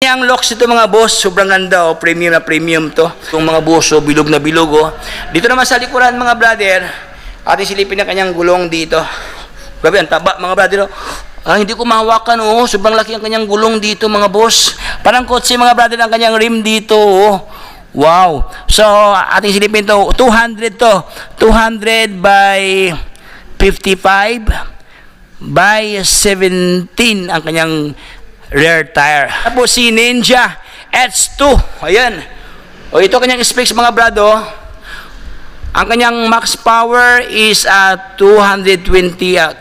Ang locks ito mga boss, sobrang ganda oh, premium na premium to. Itong mga boss, oh, bilog na bilog oh. Dito naman sa likuran mga brother, ating silipin na kanyang gulong dito. Grabe, ang taba mga brother oh. Hindi ko mahawakan oh, sobrang laki ang kanyang gulong dito mga boss. Parang kotse mga brother ang kanyang rim dito oh. Wow. So, ating silipin to, 200 to. 200 by 55 by 17 ang kanyang rear tire. Tapos si Ninja H2. Ayan. O ito kanyang specs mga brado. Ang kanyang max power is 227.97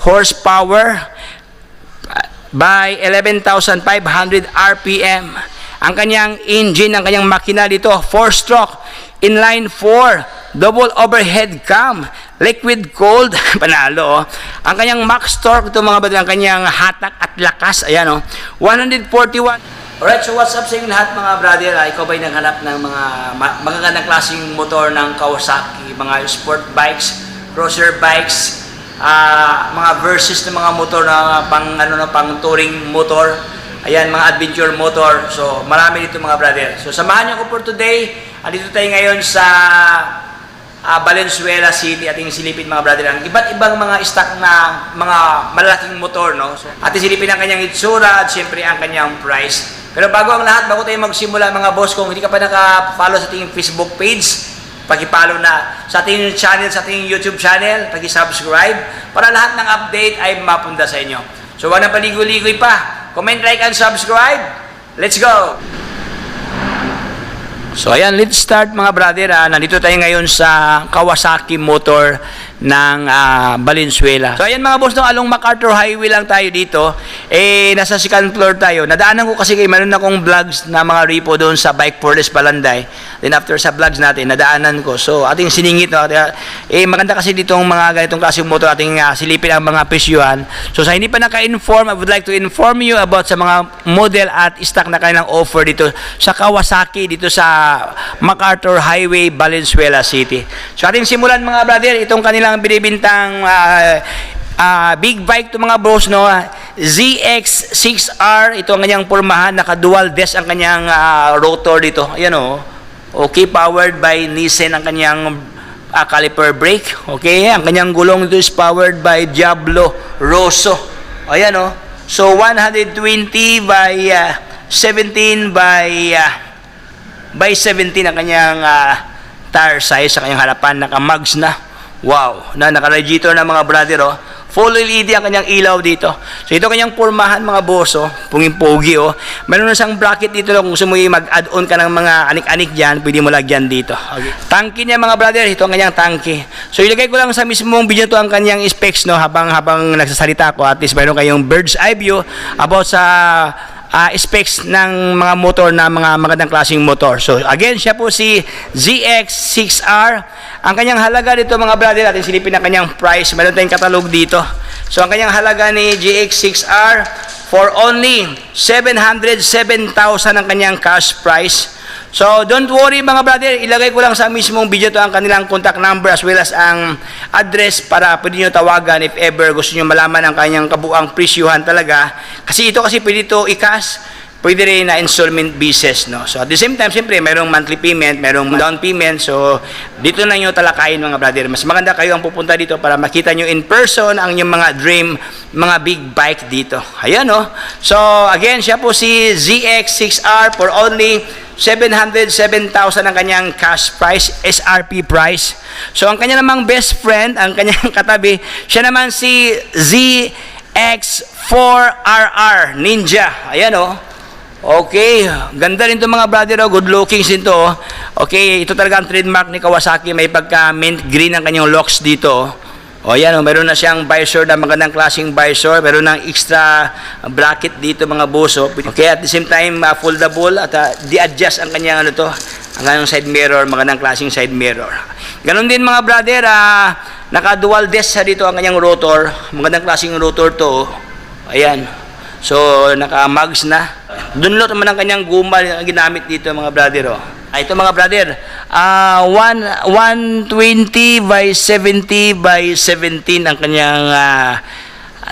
horsepower by 11,500 RPM. Ang kanyang engine, ang kanyang makina dito, 4-stroke, inline 4, double overhead cam, liquid cooled, panalo oh. Ang kanyang max torque, ito mga badal, ang kanyang hatak at lakas, ayan oh, 141. Alright, so what's up sa inyo lahat mga brother? Ikaw ba'y naghanap ng mga magagandang klaseng motor ng Kawasaki, mga sport bikes, crosser bikes, mga versus ng mga motor na pang touring motor, ayan, mga adventure motor. So marami dito mga brother. So samahan niyo ko for today. Andito tayo ngayon sa Valenzuela City. Ating silipin mga brother ang iba't ibang mga stock na mga malalaking motor, no? So, ating silipin ang kanyang itsura at siyempre ang kanyang price. Pero bago ang lahat, bago tayo magsimula mga boss, kung hindi ka pa naka-follow sa ating Facebook page, paki-follow na sa ating channel, sa ating YouTube channel, paki-subscribe para lahat ng update ay mapunda sa inyo. So wag na paligoy-ligoy pa. Comment, like, and subscribe. Let's go! So ayan, let's start mga brother. Nandito tayo ngayon sa Kawasaki Motor ng Valenzuela. So ayan mga boss, along MacArthur Highway lang tayo dito. Nasa second floor tayo. Nadaanan ko kasi mayroon akong vlogs na mga repo doon sa Bike Forest Balanday. Then after sa vlogs natin, nadaanan ko. So ating siningit. No? Maganda kasi dito ang mga ganitong klaseng motor. Ating silipin ang mga presyuhan. So sa hindi pa naka-inform, I would like to inform you about sa mga model at stock na kanilang offer dito sa Kawasaki, dito sa MacArthur Highway, Valenzuela City. So ating simulan mga brother, itong kanilang binibintang big bike to mga bros, no? ZX6R, ito ang kanyang pormahan, naka-dual desk ang kanyang rotor dito. Ayan oh. Okay, powered by Nissan ang kanyang caliper brake. Okay, ang kanyang gulong dito is powered by Diablo Rosso. Ayan oh. So 120 by 17 by 17 ang kanyang tire size sa kanyang harapan, naka-mugs na. Wow, naka-radiator na mga brother oh. Full LED ang kanyang ilaw dito. So ito kanyang pormahan mga boss oh, punging-pogi oh. Meron na siyang bracket dito kung gusto mo mag-add-on ka ng mga anik-anik diyan, pwede mo lagyan dito. Okay. Tangke niya mga brother, ito ang kanyang tangke. So ilagay ko lang sa mismong video to ang kanyang specs no, habang nagsasalita ko, at least meron kayong bird's eye view about sa specs ng mga motor na mga magandang klaseng motor. So again, siya po si ZX6R. Ang kanyang halaga dito mga brother, natin silipin ang kanyang price. Meron tayong katalog dito. So ang kanyang halaga ni GX6R for only 707,000 ang kanyang cash price. So don't worry mga brother, ilagay ko lang sa mismong video to ang kanilang contact number as well as ang address para pwede nyo tawagan if ever gusto nyo malaman ang kanyang kabuang presyuhan talaga. Kasi ito kasi pwede ito i-cash, pwede rin na installment basis, no? So at the same time, siyempre mayroong monthly payment, mayroong down payment. So dito na nyo talakayin mga brother. Mas maganda kayo ang pupunta dito para makita nyo in person ang inyong mga dream, mga big bike dito. Ayan no. So again, siya po si ZX6R for only 707,000 ang kanyang cash price, SRP price. So ang kanya namang best friend, ang kanyang katabi, siya naman si ZX4RR Ninja. Ayan oh. Okay, ganda rin ito mga brother oh, good looking din to oh. Okay, ito talaga ang trademark ni Kawasaki, may pagka mint green ang kanyang locks dito oh. O yan o, meron na siyang visor na magandang klaseng visor, meron ng extra bracket dito mga boso. Okay, at the same time foldable at di-adjust ang kanyang ang kanyang side mirror, magandang klaseng side mirror. Ganon din mga brother, naka-dual desk sa dito ang kanyang rotor, magandang klaseng rotor to. Ayan. So naka-mugs na. Dunlot naman ang kanyang guma na ginamit dito mga brother oh. Ito mga brother, 120 by 70 by 17 ang kanyang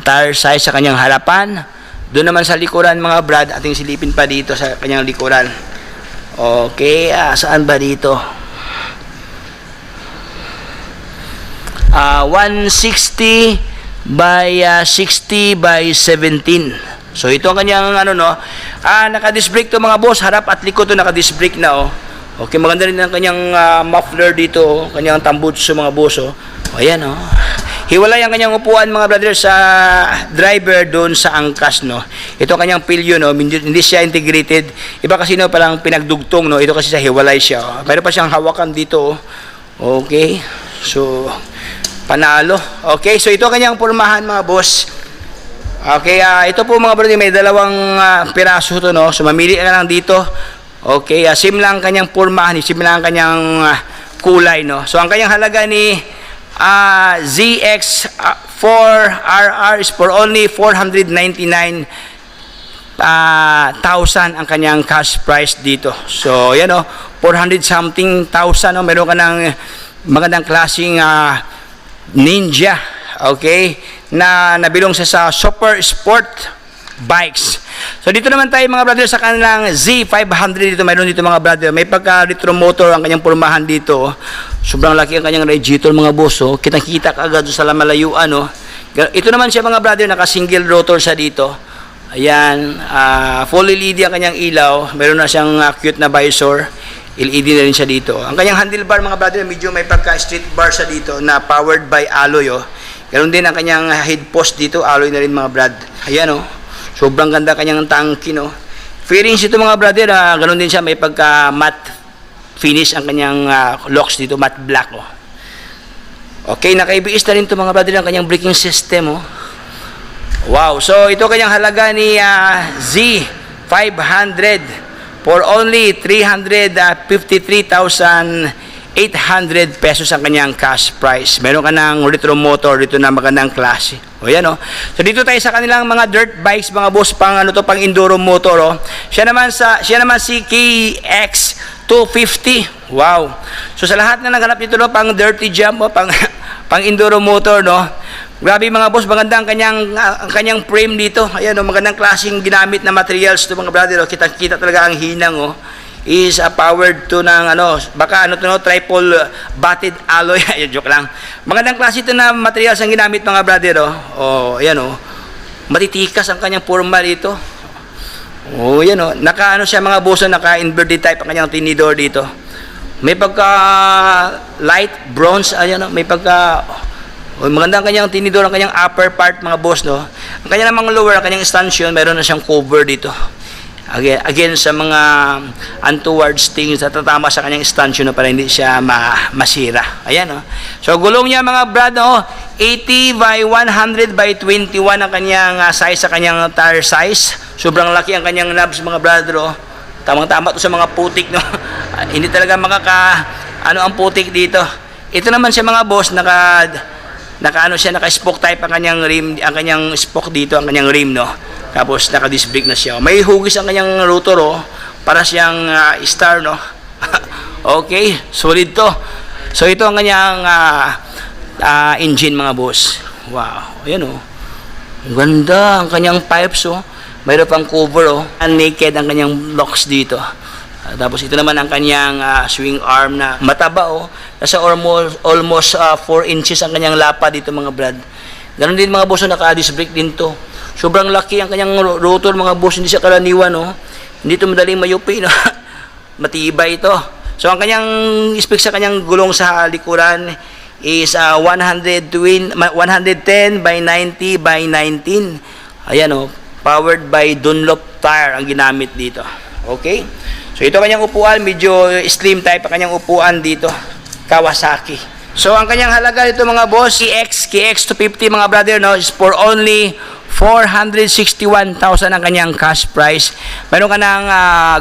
tire size sa kanyang harapan. Doon naman sa likuran mga brad, ating silipin pa dito sa kanyang likuran. Okay, saan ba dito? 160 by 60 by 17. So ito ang kanyang naka-disc brake to mga boss, harap at likod to naka-disc brake na Okay, maganda rin ang kanyang muffler dito, kanyang tambutso mga boss ayan Hiwalay ang kanyang upuan mga brother sa driver doon sa angkas Ito ang kanyang pilyo hindi siya integrated. Iba kasi parang pinagdugtong Ito kasi sa hiwalay siya. Mayroon pa siyang hawakan dito Okay. So panalo. Okay, so ito ang kanyang pormahan mga boss. Okay, ito po mga brother, may dalawang piraso to So mamili ka lang dito. Okay, same lang kanyang pormahan, same lang kanyang kulay So ang kanyang halaga ni ZX4RR is for only 499,000 ang kanyang cash price dito. So yan 400 something thousand meron ka ng magandang klaseng Ninja, okay, na nabilong sa Super Sport Bikes. So dito naman tayo mga brother sa kanilang Z500 dito. Mayroon dito mga brother, may pagka-retro motor ang kanyang pormahan dito. Sobrang laki ang kanyang radiator mga boss Kitang-kita kaagad sa malayuan Ito naman siya mga brother, naka-single rotor sa dito. Ayan, full LED ang kanyang ilaw. Mayroon na siyang cute na visor. LED na rin siya dito. Ang kanyang handlebar mga brother, medyo may pagka-street bar siya dito na powered by alloy Ganoon din ang kanyang head post dito, alloy na rin mga brad. Ayan sobrang ganda kanyang tangki Fairings ito mga brother, ganoon din siya, may pagka-matte finish ang kanyang locks dito, matte black Okay, naka-ABS na rin ito mga brother ang kanyang braking system Wow, so ito kanyang halaga ni Z500 for only 353,800 pesos ang kanyang cash price. Meron ka ng retro motor dito na magandang klase. Yan So dito tayo sa kanilang mga dirt bikes mga boss, pang pang enduro motor Siya naman si KX 250. Wow. So sa lahat na naghanap dito pang dirty jump pang enduro motor Grabe mga boss, maganda ang kanyang frame dito. Ayan magandang klaseng ginamit na materials to mga brother Kita-kita talaga ang hinang is powered to ng baka triple batted alloy. Ayun, joke lang. Magandang klase ito na materials ang ginamit mga brother ayan matitikas ang kanyang forma dito. Yan naka siya mga boss, naka-inverted type ang kanyang tinidor dito. May pagka light bronze, ayan may pagka maganda ang kanyang tinidor, ang kanyang upper part mga boss Ang kanyang namang lower, ang kanyang stanchion, mayroon na siyang cover dito. Again sa mga untowards things na tatama sa kanyang stanchion para hindi siya masira. Ayan So gulong niya mga brad 80 by 100 by 21 ang kanyang size sa kanyang tire size. Sobrang laki ang kanyang knobs mga brother Tamang-tama to sa mga putik Hindi talaga ang putik dito. Ito naman siya mga boss, naka-spoke type ang kanyang rim, ang kanyang spoke dito, ang kanyang rim Tapos naka-disc brake na siya. May hugis ang kanyang rotor para siyang star Okay, solid to. So ito ang kanyang engine mga boss. Wow, ayan ganda ang kanyang pipes Mayroon pang cover naked ang kanyang locks dito. Tapos ito naman ang kanyang swing arm na mataba Nasa almost 4 inches ang kanyang lapa dito mga brad. Ganon din mga boss naka-disc brake din to. Sobrang laki ang kanyang rotor mga boss, hindi siya karaniwan Hindi ito madaling mayupi Matibay ito. So ang kanyang spec sa kanyang gulong sa likuran is 110 by 90 by 19. Ayan powered by Dunlop tire ang ginamit dito. Okay? So ito kanyang upuan, medyo slim type ang kanyang upuan dito, Kawasaki. So ang kanyang halaga dito mga boss, KX 250 mga brother is for only 461,000 ang kanyang cash price. Meron ka ng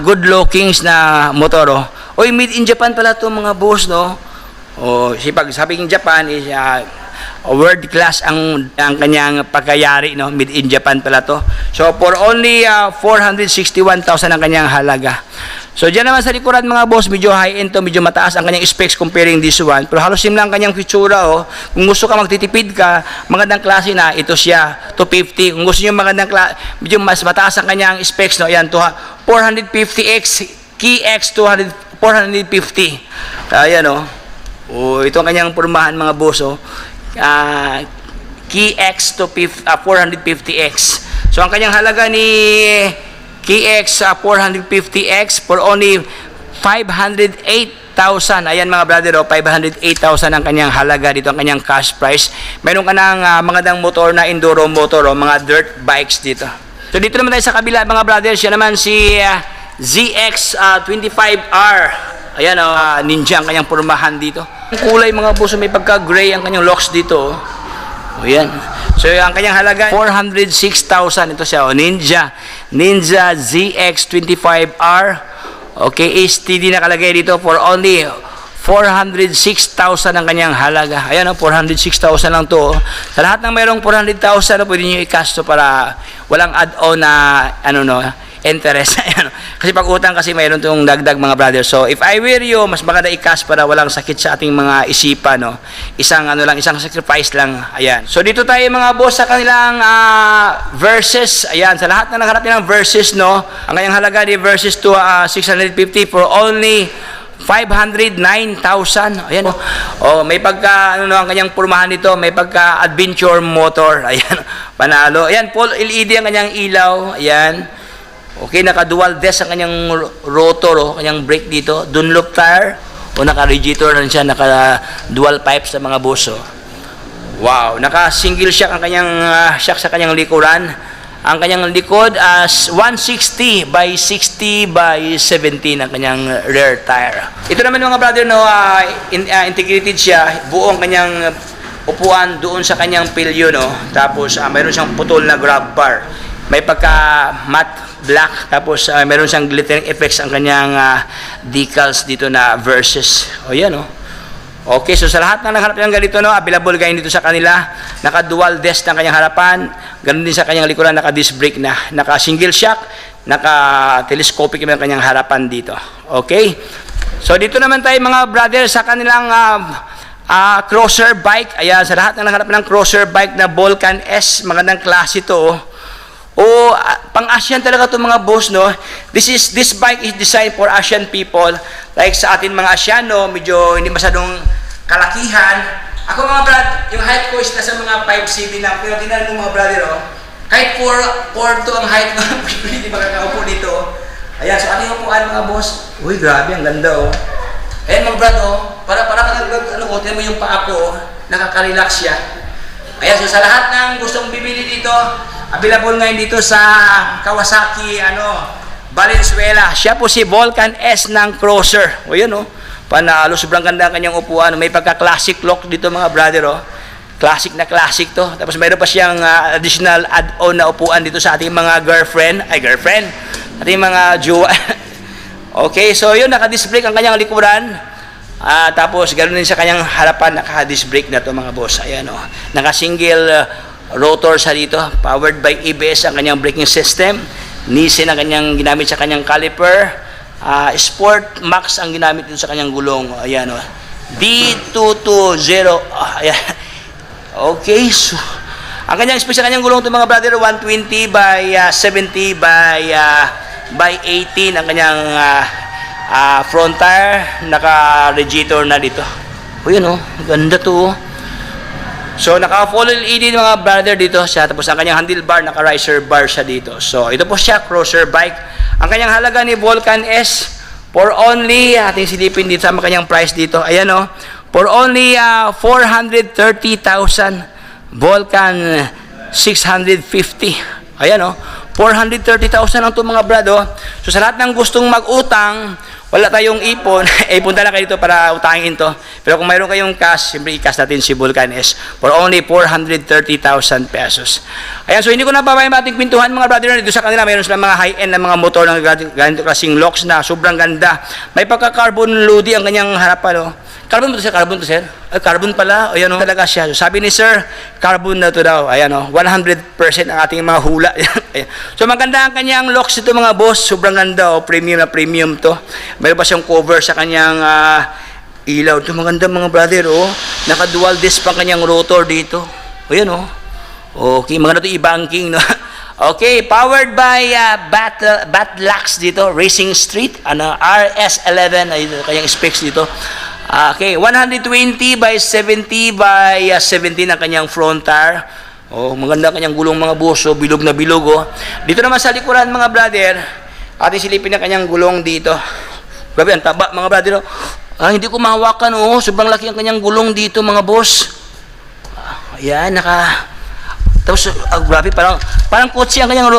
good lookings na motor made in Japan pala to mga boss pag sabing Japan is world class ang kanyang pagkayari made in Japan pala to. So for only 461,000 ang kanyang halaga. So dyan naman sa likuran mga boss, medyo high-end to, medyo mataas ang kanyang specs comparing this one. Pero halos same lang kanyang feature, oh. Kung gusto ka magtitipid ka, magandang klase na, ito siya, 250. Kung gusto niyo magandang klase, medyo mas mataas ang kanyang specs, no. Ayan, 450X, KX 450. Ayan, oh. Oh, ito ang kanyang pormahan mga boss, oh. KX to 450X. So ang kanyang halaga ni KX 450X for only 508,000. Ayan mga brother, 508,000 ang kanyang halaga dito, ang kanyang cash price. Meron ka ng magandang motor na enduro motor, mga dirt bikes dito. So dito naman tayo sa kabila mga brother, siya naman si ZX25R. Ayan, Ninja ang kanyang pormahan dito. Ang kulay mga boss, may pagka-gray ang kanyang locks dito. Ayan. So ang kanyang halaga 406,000 ito siya, Ninja ZX25R. Okay, STD nakalagay dito for only 406,000 ang kanyang halaga. Ayan, 406,000 lang to. Sa lahat ng mayroong 400,000, pwede niyo i-cash to para walang add-on na interest. Ayan. Kasi pag utang kasi mayroon tong dagdag mga brother. So if I were you, mas maganda i-cash para walang sakit sa ating mga isipan, no. Isang isang sacrifice lang. Ayan. So dito tayo mga boss sa kanilang verses. Ayan, sa lahat na naghanap nilang verses, no. Ang kanyang halaga ni verses to 650 for only 509,000. Ayan. Oh, may pagka ang kanyang pormahan dito, may pagka adventure motor. Ayan. Panalo. Ayan, full LED ang kanyang ilaw. Ayan. Okay, naka-dual desk ang kanyang rotor, kanyang brake dito. Dunlop tire, naka-radiator rin siya, naka-dual pipes sa mga boss. Wow, naka-single shock ang kanyang shock sa kanyang likuran. Ang kanyang likod as 160 by 60 by 17 ang kanyang rear tire. Ito naman mga brother, integrated siya, buong kanyang upuan doon sa kanyang pilyo, no. Tapos mayroon siyang putol na grab bar. May pagka matte black, tapos meron siyang glittering effects ang kanyang decals dito na versus. O yan, Okay, so sa lahat ng naghanap ng ganito, available kayo dito sa kanila. Naka-dual desk ng kanyang harapan, ganun din sa kanyang likuran, naka-disc brake na, naka-single shock, naka-telescopic yung kanyang harapan dito. Okay? So dito naman tayo mga brother sa kanilang crosser bike. Ayan, sa lahat ng naghanap ng crosser bike na Vulcan S, magandang klase ito, pang-Asian talaga itong mga boss, no. This bike is designed for Asian people. Like sa atin mga Asiano, medyo hindi masyadong kalakihan. Ako mga brad, yung height ko is nasa mga 5'7" lang. Pero tingnan mo mga brother, kahit 4'2" ang height ko, hindi makakaupo dito. Ayan, so ating upuan mga boss. Uy, grabe, ang ganda, Ayan mga brad, para tingnan mo yung paa ko, nakaka-relax siya. Ayan, so sa lahat ng gustong bibili dito, available ngayon dito sa Kawasaki, Valenzuela. Siya po si Vulcan S ng crosser. O yun, panalo, sobrang ganda ang kanyang upuan. May pagka-classic look dito mga brother, Classic na classic to. Tapos mayroon pa siyang additional add-on na upuan dito sa ating mga girlfriend. Ating mga jowa. Okay, so yun, naka-disc brake ang kanyang likuran. Tapos ganoon din sa kanyang harapan, naka-disc brake na to mga boss. Ayan, naka-single rotor sa dito, powered by ABS ang kanyang braking system. Nissin ang kanyang ginamit sa kanyang caliper. Sport Max ang ginamit dito sa kanyang gulong. Ayan, D220. Ayan. Okay, so ang kanyang space sa kanyang gulong ito mga brother, 120 by 70 by 18 ang kanyang front tire, naka-radiator na dito. O yun, ganda to. So naka-full LED mga brother dito siya, tapos ang kanyang handlebar, naka-riser bar siya dito. So ito po siya, crosser bike. Ang kanyang halaga ni Vulcan S for only, ating silipin dito sa kanyang price dito. Ayan, for only 430,000. Vulcan 650. Ayan, 430,000 lang ito mga brado. So sa lahat ng gustong mag-utang, wala tayong ipon, punta lang kayo dito para utangin to. Pero kung mayroon kayong cash, siyempre i-cash natin si Vulcan S for only 430,000 pesos. Ayan, so hindi ko na pabayang ating pintuhan mga brother. Dito sa kanila, mayroon silang mga high-end na mga motor ng ganito klaseng locks na sobrang ganda. May pagka-carbon lodi ang kanyang harapan, Carbon to, sir. Carbon to, sir. Ay, carbon pala. Ayan, o. Talaga siya. Sabi ni sir, carbon na to daw. Ayan, o. 100% ang ating mga hula. Ayan. So, maganda ang kanyang locks ito, mga boss. Sobrang ganda, o. Premium na premium to. Mayroon pa siyang cover sa kanyang ilaw. Ito, maganda, mga brother, o. Naka-dual disc pa kanyang rotor dito. Ayan, o. Okay, maganda ito i-banking, no? Okay, powered by Batlax dito, Racing Street, RS11, ay kanyang specs dito. Okay, 120 by 70 by 17 ang kanyang front tire. Oh, maganda kanyang gulong, mga boss, bilog na bilog, oh. Dito naman sa likuran, mga brother, ating silipin ang kanyang gulong dito. Grabe, ang taba, mga brother, oh. Hindi ko mahawakan, oh. Sobrang laki ang kanyang gulong dito, mga boss. Ayan, tapos, grabe, parang kotse ang kanyang,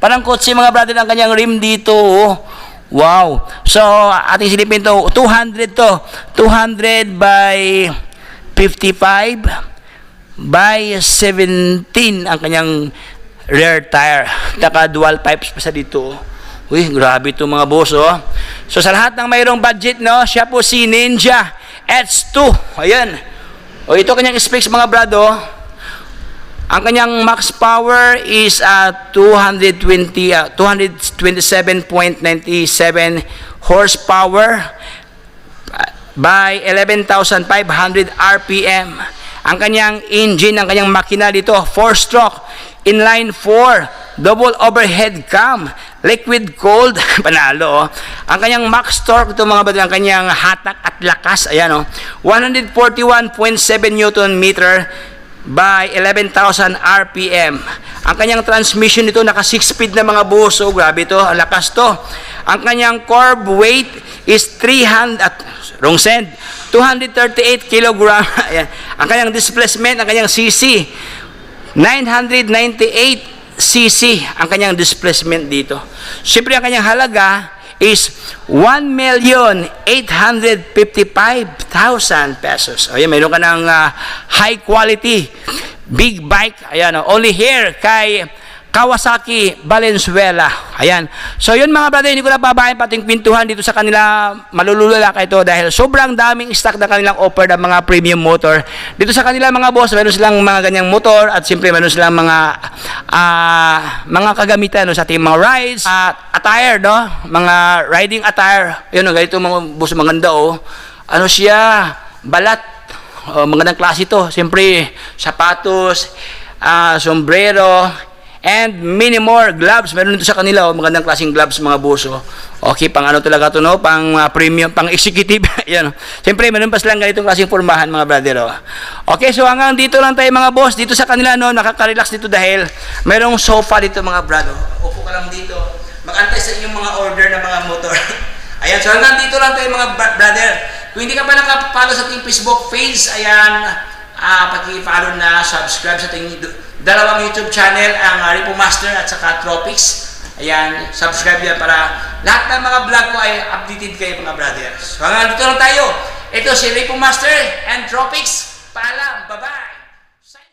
parang kotse, mga brother, ang kanyang rim dito, oh. Wow. So, ating silipin to, 200 to. 200 by 55 by 17 ang kanyang rear tire. Taka dual pipes pa sa dito. Uy, grabe to, mga boss, oh. So, sa lahat ng mayroong budget, no, siya po si Ninja H2. Ayan. O, ito kanyang specs, mga brado. Ang kanyang max power is 227.97 horsepower by 11,500 RPM. Ang kanyang engine, ang kanyang makina dito, 4-stroke, inline 4, double overhead cam, liquid cooled, panalo, oh. Ang kanyang max torque, ito, mga brother, ang kanyang hatak at lakas, ayan, oh, 141.7 Newton meter by 11,000 RPM. Ang kanyang transmission nito, naka 6-speed na, mga boss. So, grabe to, ang lakas to. Ang kanyang carb weight is 238 kilogram. Ayan. Ang kanyang displacement, ang kanyang CC, 998 cc ang kanyang displacement dito. Siyempre, ang kanyang halaga is 1,855,000 pesos. Ayan, mayroon ka ng high quality big bike. Ayan, only here kay Kawasaki Valenzuela. Ayan. So, yun, mga brother, hindi ko na babahin pating pintuhan dito sa kanila. Malululala kayo ito dahil sobrang daming stock na kanilang offer ng mga premium motor. Dito sa kanila, mga boss, meron silang mga ganyang motor at siyempre meron silang mga kagamitan, no, sa ating mga rides, attire, no? Mga riding attire. Yun, no, ganito, mga boss, maganda, oh. Ano siya? Balat. Magandang klase ito. Siyempre, sapatos, sombrero, and many more gloves. Meron dito sa kanila, oh, magandang klaseng gloves, mga boss, oh. Okay, pang ano talaga to, no? Pang premium, pang executive. Yan, oh. Siyempre, meron pa silang ganitong klaseng pormahan, mga brother, oh. Okay, so hanggang dito lang tayo, mga boss. Dito sa kanila, no, nakaka-relax dito dahil mayroong sofa dito, mga brother. Upo ka lang dito. Mag-antay sa inyong mga order ng mga motor. Ayan, so hanggang dito lang tayo, mga brother. Kung hindi ka pa nakapalo sa ating Facebook page, ayan, paki-follow na, subscribe sa ating dalawang YouTube channel, ang Ripo Master at saka Tropics. Ayan, subscribe yan para lahat ng mga vlog ko ay updated kayo, mga brothers. So hanggang dito lang tayo. Ito si Ripo Master and Tropics. Paalam, bye-bye.